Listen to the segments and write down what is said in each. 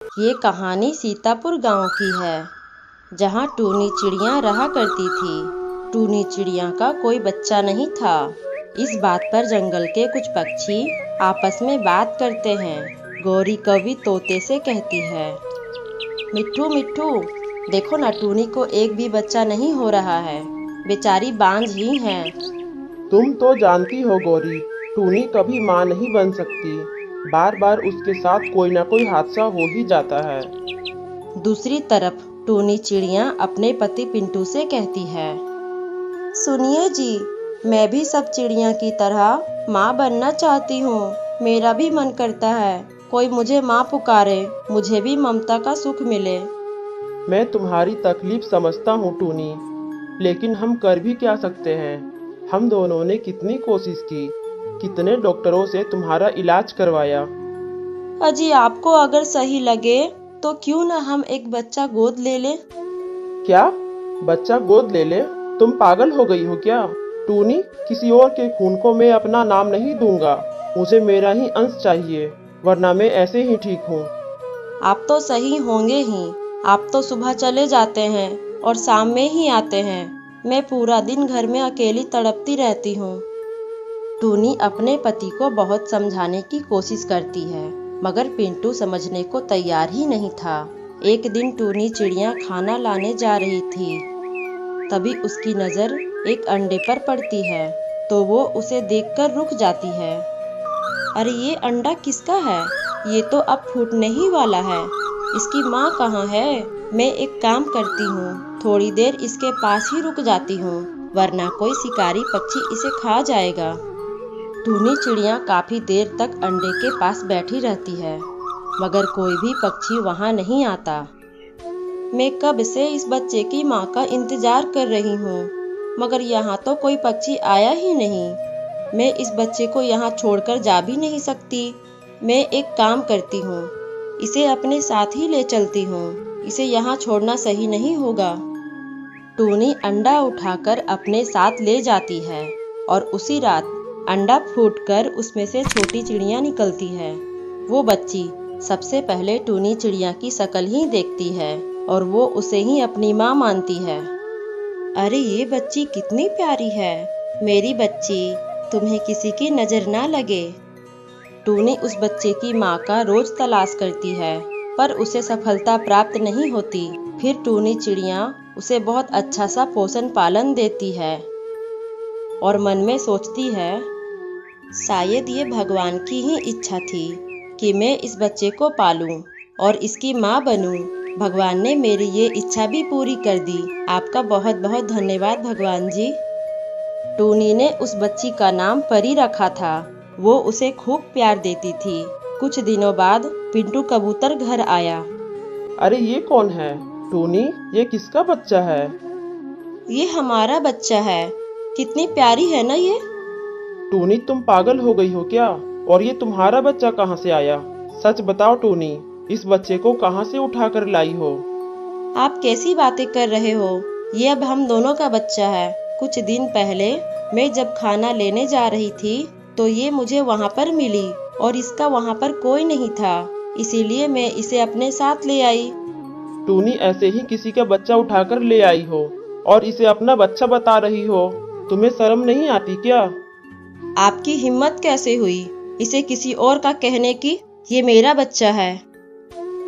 ये कहानी सीतापुर गांव की है, जहां टूनी चिड़िया रहा करती थी। टूनी चिड़िया का कोई बच्चा नहीं था। इस बात पर जंगल के कुछ पक्षी आपस में बात करते हैं। गौरी कवि तोते से कहती है, मिट्ठू मिट्ठू, देखो ना, टूनी को एक भी बच्चा नहीं हो रहा है, बेचारी बांझ ही है। तुम तो जानती हो गौरी, टूनी कभी माँ नहीं बन सकती। बार बार उसके साथ कोई ना कोई हादसा हो ही जाता है। दूसरी तरफ टूनी चिड़िया अपने पति पिंटू से कहती है, सुनिए जी, मैं भी सब चिड़िया की तरह माँ बनना चाहती हूँ। मेरा भी मन करता है कोई मुझे माँ पुकारे, मुझे भी ममता का सुख मिले। मैं तुम्हारी तकलीफ समझता हूँ टूनी, लेकिन हम कर भी क्या सकते हैं। हम दोनों ने कितनी कोशिश की, कितने डॉक्टरों से तुम्हारा इलाज करवाया। अजी, आपको अगर सही लगे तो क्यों ना हम एक बच्चा गोद ले लें। क्या? बच्चा गोद ले ले? तुम पागल हो गई हो क्या? टूनी, किसी और के खून को मैं अपना नाम नहीं दूंगा। मुझे मेरा ही अंश चाहिए, वरना मैं ऐसे ही ठीक हूँ। आप तो सही होंगे ही। आप तो सुबह चले जाते हैं और शाम में ही आते हैं। मैं पूरा दिन घर में अकेली तड़पती रहती हूँ। टूनी अपने पति को बहुत समझाने की कोशिश करती है, मगर पिंटू समझने को तैयार ही नहीं था। एक दिन टूनी चिड़िया खाना लाने जा रही थी, तभी उसकी नज़र एक अंडे पर पड़ती है, तो वो उसे देखकर रुक जाती है। अरे, ये अंडा किसका है? ये तो अब फूटने ही वाला है। इसकी माँ कहाँ है? मैं एक काम करती हूँ, थोड़ी देर इसके पास ही रुक जाती हूँ, वरना कोई शिकारी पक्षी इसे खा जाएगा। टूनी चिड़िया काफी देर तक अंडे के पास बैठी रहती है, मगर कोई भी पक्षी वहां नहीं आता। मैं कब से इस बच्चे की माँ का इंतजार कर रही हूँ, मगर यहाँ तो कोई पक्षी आया ही नहीं। मैं इस बच्चे को यहाँ छोड़कर जा भी नहीं सकती। मैं एक काम करती हूँ, इसे अपने साथ ही ले चलती हूँ। इसे यहाँ छोड़ना सही नहीं होगा। टूनी अंडा उठाकर अपने साथ ले जाती है और उसी रात अंडा फूटकर उसमें से छोटी चिड़िया निकलती है। वो बच्ची सबसे पहले टूनी चिड़िया की शक्ल ही देखती है और वो उसे ही अपनी माँ मानती है। अरे, ये बच्ची कितनी प्यारी है, मेरी बच्ची, तुम्हें किसी की नजर ना लगे। टूनी उस बच्चे की माँ का रोज तलाश करती है, पर उसे सफलता प्राप्त नहीं होती। फिर टूनी चिड़िया उसे बहुत अच्छा सा पोषण पालन देती है और मन में सोचती है, शायद ये भगवान की ही इच्छा थी कि मैं इस बच्चे को पालूं और इसकी माँ बनूं। भगवान ने मेरी ये इच्छा भी पूरी कर दी। आपका बहुत बहुत धन्यवाद भगवान जी। टूनी ने उस बच्ची का नाम परी रखा था। वो उसे खूब प्यार देती थी। कुछ दिनों बाद पिंटू कबूतर घर आया। अरे, ये कौन है? टूनी, ये किसका बच्चा है? ये हमारा बच्चा है। कितनी प्यारी है ना ये। टूनी, तुम पागल हो गई हो क्या? और ये तुम्हारा बच्चा कहाँ से आया? सच बताओ टूनी, इस बच्चे को कहाँ से उठा कर लाई हो? आप कैसी बातें कर रहे हो? ये अब हम दोनों का बच्चा है। कुछ दिन पहले मैं जब खाना लेने जा रही थी तो ये मुझे वहाँ पर मिली और इसका वहाँ पर कोई नहीं था, इसीलिए मैं इसे अपने साथ ले आई। टूनी, ऐसे ही किसी का बच्चा उठाकर ले आई हो और इसे अपना बच्चा बता रही हो? तुम्हें शर्म नहीं आती क्या? आपकी हिम्मत कैसे हुई इसे किसी और का कहने की? ये मेरा बच्चा है।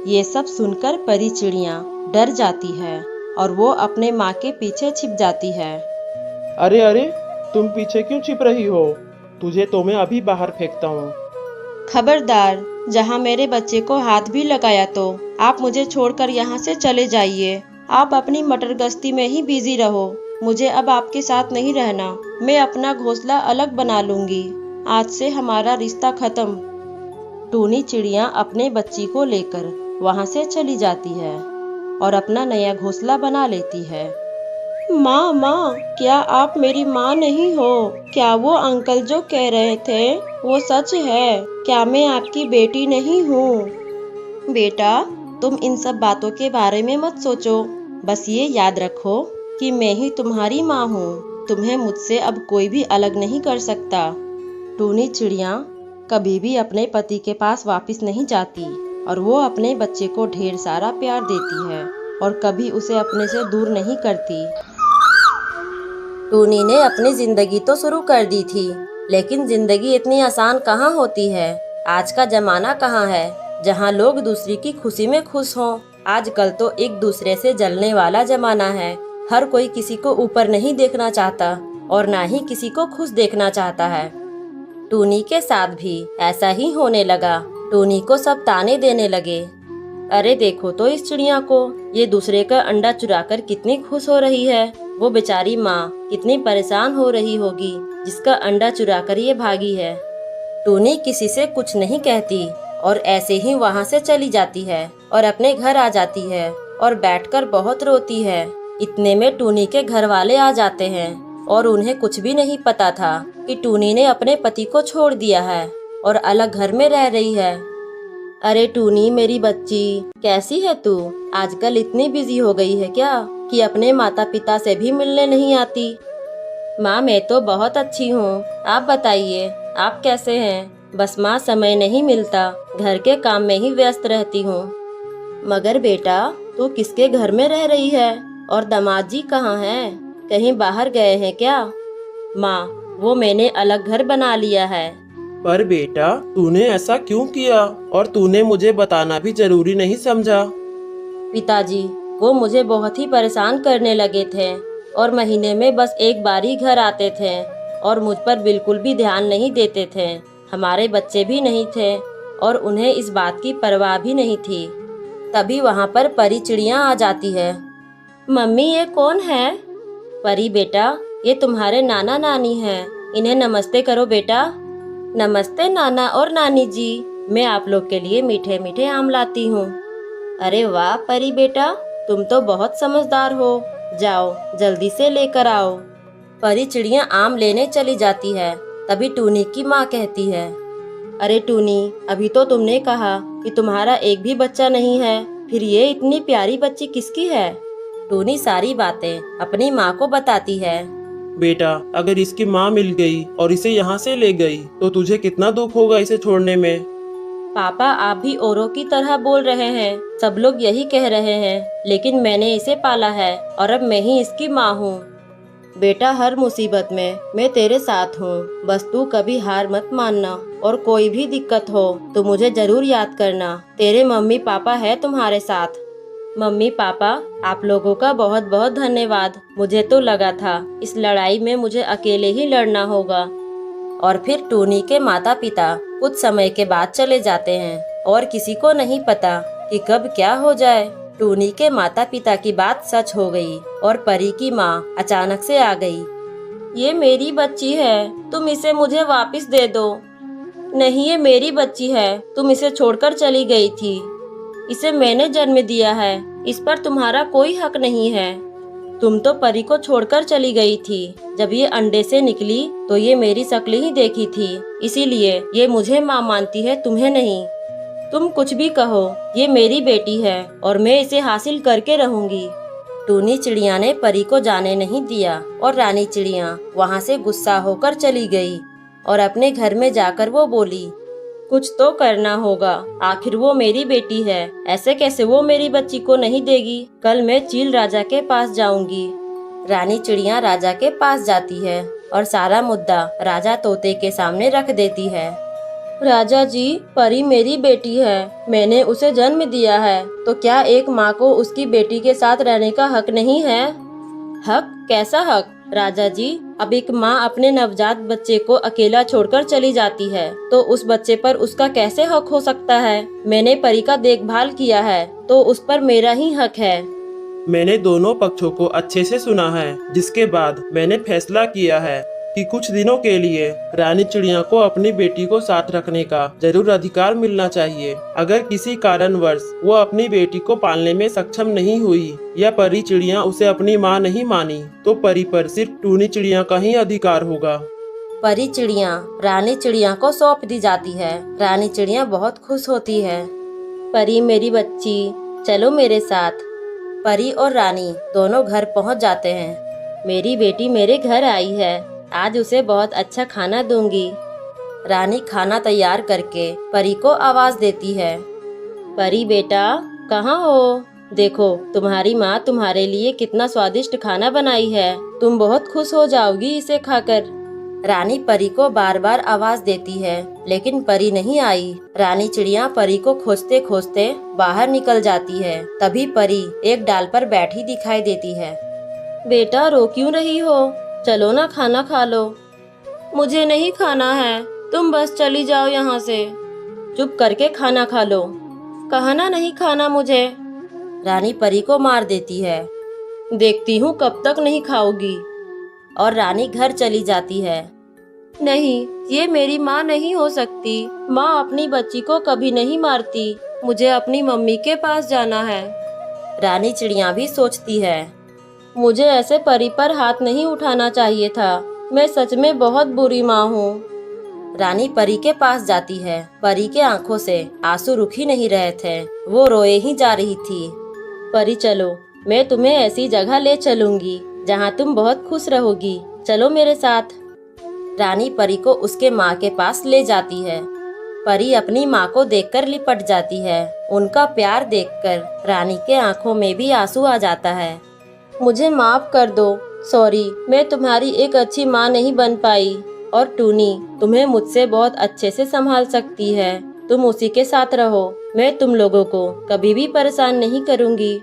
ये सब सुनकर परी चिड़िया डर जाती है और वो अपने माँ के पीछे छिप जाती है। अरे अरे, तुम पीछे क्यों छिप रही हो? तुझे तो मैं अभी बाहर फेंकता हूँ। खबरदार, जहाँ मेरे बच्चे को हाथ भी लगाया तो आप मुझे छोड़कर यहाँ से चले जाइए। आप अपनी मटर गश्ती में ही बिजी रहो। मुझे अब आपके साथ नहीं रहना। मैं अपना घोंसला अलग बना लूंगी। आज से हमारा रिश्ता खत्म। टूनी चिड़िया अपने बच्ची को लेकर वहां से चली जाती है और अपना नया घोंसला बना लेती है। माँ माँ, क्या आप मेरी माँ नहीं हो? क्या वो अंकल जो कह रहे थे वो सच है? क्या मैं आपकी बेटी नहीं हूँ? बेटा, तुम इन सब बातों के बारे में मत सोचो। बस ये याद रखो कि मैं ही तुम्हारी माँ हूँ। तुम्हें मुझसे अब कोई भी अलग नहीं कर सकता। टूनी चिड़िया कभी भी अपने पति के पास वापस नहीं जाती। और वो अपने बच्चे को ढेर सारा प्यार देती है और कभी उसे अपने से दूर नहीं करती। टूनी ने अपनी जिंदगी तो शुरू कर दी थी, लेकिन जिंदगी इतनी आसान कहाँ होती है। आज का जमाना कहाँ है जहाँ लोग दूसरी की खुशी में खुश हों। आजकल तो एक दूसरे से जलने वाला जमाना है। हर कोई किसी को ऊपर नहीं देखना चाहता और ना ही किसी को खुश देखना चाहता है। टूनी के साथ भी ऐसा ही होने लगा। टूनी को सब ताने देने लगे। अरे देखो तो इस चिड़िया को, ये दूसरे का अंडा चुराकर कितनी खुश हो रही है। वो बेचारी माँ कितनी परेशान हो रही होगी जिसका अंडा चुराकर ये भागी है। टूनी किसी से कुछ नहीं कहती और ऐसे ही वहाँ से चली जाती है और अपने घर आ जाती है और बैठकर बहुत रोती है। इतने में टूनी के घर वाले आ जाते हैं और उन्हें कुछ भी नहीं पता था कि टूनी ने अपने पति को छोड़ दिया है और अलग घर में रह रही है। अरे टूनी मेरी बच्ची, कैसी है तू? आजकल इतनी बिजी हो गई है क्या कि अपने माता पिता से भी मिलने नहीं आती? माँ मैं तो बहुत अच्छी हूँ, आप बताइए आप कैसे हैं? बस माँ समय नहीं मिलता, घर के काम में ही व्यस्त रहती हूँ। मगर बेटा तू किसके घर में रह रही है और दामाद जी कहाँ हैं? कहीं बाहर गए हैं क्या? माँ वो मैंने अलग घर बना लिया है। पर बेटा तूने ऐसा क्यों किया और तूने मुझे बताना भी जरूरी नहीं समझा? पिताजी वो मुझे बहुत ही परेशान करने लगे थे और महीने में बस एक बार ही घर आते थे और मुझ पर बिल्कुल भी ध्यान नहीं देते थे। हमारे बच्चे भी नहीं थे और उन्हें इस बात की परवाह भी नहीं थी। तभी वहाँ पर परी चिड़िया आ जाती है। मम्मी ये कौन है? परी बेटा ये तुम्हारे नाना नानी हैं, इन्हें नमस्ते करो बेटा। नमस्ते नाना और नानी जी, मैं आप लोग के लिए मीठे मीठे आम लाती हूँ। अरे वाह परी बेटा, तुम तो बहुत समझदार हो, जाओ जल्दी से लेकर आओ। परी चिड़िया आम लेने चली जाती है। तभी टूनी की माँ कहती है, अरे टूनी अभी तो तुमने कहा कि तुम्हारा एक भी बच्चा नहीं है, फिर ये इतनी प्यारी बच्ची किसकी है? टूनी सारी बातें अपनी माँ को बताती है। बेटा अगर इसकी माँ मिल गई और इसे यहाँ से ले गई तो तुझे कितना दुख होगा इसे छोड़ने में। पापा आप भी औरों की तरह बोल रहे हैं, सब लोग यही कह रहे हैं, लेकिन मैंने इसे पाला है और अब मैं ही इसकी माँ हूँ। बेटा हर मुसीबत में मैं तेरे साथ हूँ, बस तू कभी हार मत मानना और कोई भी दिक्कत हो तो मुझे जरूर याद करना। तेरे मम्मी पापा है तुम्हारे साथ। मम्मी पापा आप लोगों का बहुत बहुत धन्यवाद। मुझे तो लगा था इस लड़ाई में मुझे अकेले ही लड़ना होगा। और फिर टूनी के माता पिता कुछ समय के बाद चले जाते हैं और किसी को नहीं पता कि कब क्या हो जाए। टूनी के माता पिता की बात सच हो गई और परी की माँ अचानक से आ गई। ये मेरी बच्ची है, तुम इसे मुझे वापस दे दो। नहीं ये मेरी बच्ची है, तुम इसे छोड़कर चली गई थी। इसे मैंने जन्म दिया है, इस पर तुम्हारा कोई हक नहीं है। तुम तो परी को छोड़कर चली गई थी। जब ये अंडे से निकली तो ये मेरी शक्ल ही देखी थी, इसीलिए ये मुझे माँ मानती है, तुम्हें नहीं। तुम कुछ भी कहो, ये मेरी बेटी है और मैं इसे हासिल करके रहूंगी। टूनी चिड़िया ने परी को जाने नहीं दिया और रानी चिड़िया वहाँ से गुस्सा होकर चली गई और अपने घर में जाकर वो बोली, कुछ तो करना होगा, आखिर वो मेरी बेटी है, ऐसे कैसे वो मेरी बच्ची को नहीं देगी। कल मैं चील राजा के पास जाऊंगी। रानी चिड़िया राजा के पास जाती है और सारा मुद्दा राजा तोते के सामने रख देती है। राजा जी परी मेरी बेटी है, मैंने उसे जन्म दिया है, तो क्या एक माँ को उसकी बेटी के साथ रहने का हक नहीं है? हक? कैसा हक? राजा जी अब एक माँ अपने नवजात बच्चे को अकेला छोड़कर चली जाती है तो उस बच्चे पर उसका कैसे हक हो सकता है? मैंने परी का देखभाल किया है तो उस पर मेरा ही हक है। मैंने दोनों पक्षों को अच्छे से सुना है, जिसके बाद मैंने फैसला किया है कि कुछ दिनों के लिए रानी चिड़िया को अपनी बेटी को साथ रखने का जरूर अधिकार मिलना चाहिए। अगर किसी कारणवश वो अपनी बेटी को पालने में सक्षम नहीं हुई या परी चिड़िया उसे अपनी माँ नहीं मानी तो परी पर सिर्फ टूनी चिड़िया का ही अधिकार होगा। परी चिड़िया रानी चिड़िया को सौंप दी जाती है। रानी चिड़िया बहुत खुश होती है। परी मेरी बच्ची चलो मेरे साथ। परी और रानी दोनों घर पहुंच जाते हैं। मेरी बेटी मेरे घर आई है, आज उसे बहुत अच्छा खाना दूंगी। रानी खाना तैयार करके परी को आवाज देती है, परी बेटा, कहाँ हो? देखो, तुम्हारी माँ तुम्हारे लिए कितना स्वादिष्ट खाना बनाई है। तुम बहुत खुश हो जाओगी इसे खाकर। रानी परी को बार बार आवाज देती है, लेकिन परी नहीं आई। रानी चिड़िया परी को खोजते खोजते बाहर निकल जाती है। तभी परी एक डाल पर बैठी दिखाई देती है। बेटा, रो क्यों रही हो? चलो ना, खाना खा लो। मुझे नहीं खाना है, तुम बस चली जाओ यहाँ से। चुप करके खाना खा लो। कहा ना नहीं खाना मुझे। रानी परी को मार देती है। देखती हूँ कब तक नहीं खाओगी। और रानी घर चली जाती है। नहीं, ये मेरी माँ नहीं हो सकती। माँ अपनी बच्ची को कभी नहीं मारती। मुझे अपनी मम्मी के पास जाना है। रानी चिड़िया भी सोचती है, मुझे ऐसे परी पर हाथ नहीं उठाना चाहिए था। मैं सच में बहुत बुरी माँ हूँ। रानी परी के पास जाती है। परी के आंखों से आंसू रुक ही नहीं रहे थे। वो रोए ही जा रही थी। परी चलो, मैं तुम्हें ऐसी जगह ले चलूंगी जहाँ तुम बहुत खुश रहोगी। चलो मेरे साथ। रानी परी को उसके माँ के पास ले जाती है। परी अपनी माँ को देखकर लिपट जाती है। उनका प्यार देखकर रानी के आंखों में भी आंसू आ जाता है। मुझे माफ कर दो। सॉरी, मैं तुम्हारी एक अच्छी माँ नहीं बन पाई। और टूनी तुम्हें मुझसे बहुत अच्छे से संभाल सकती है। तुम उसी के साथ रहो। मैं तुम लोगों को कभी भी परेशान नहीं करूँगी।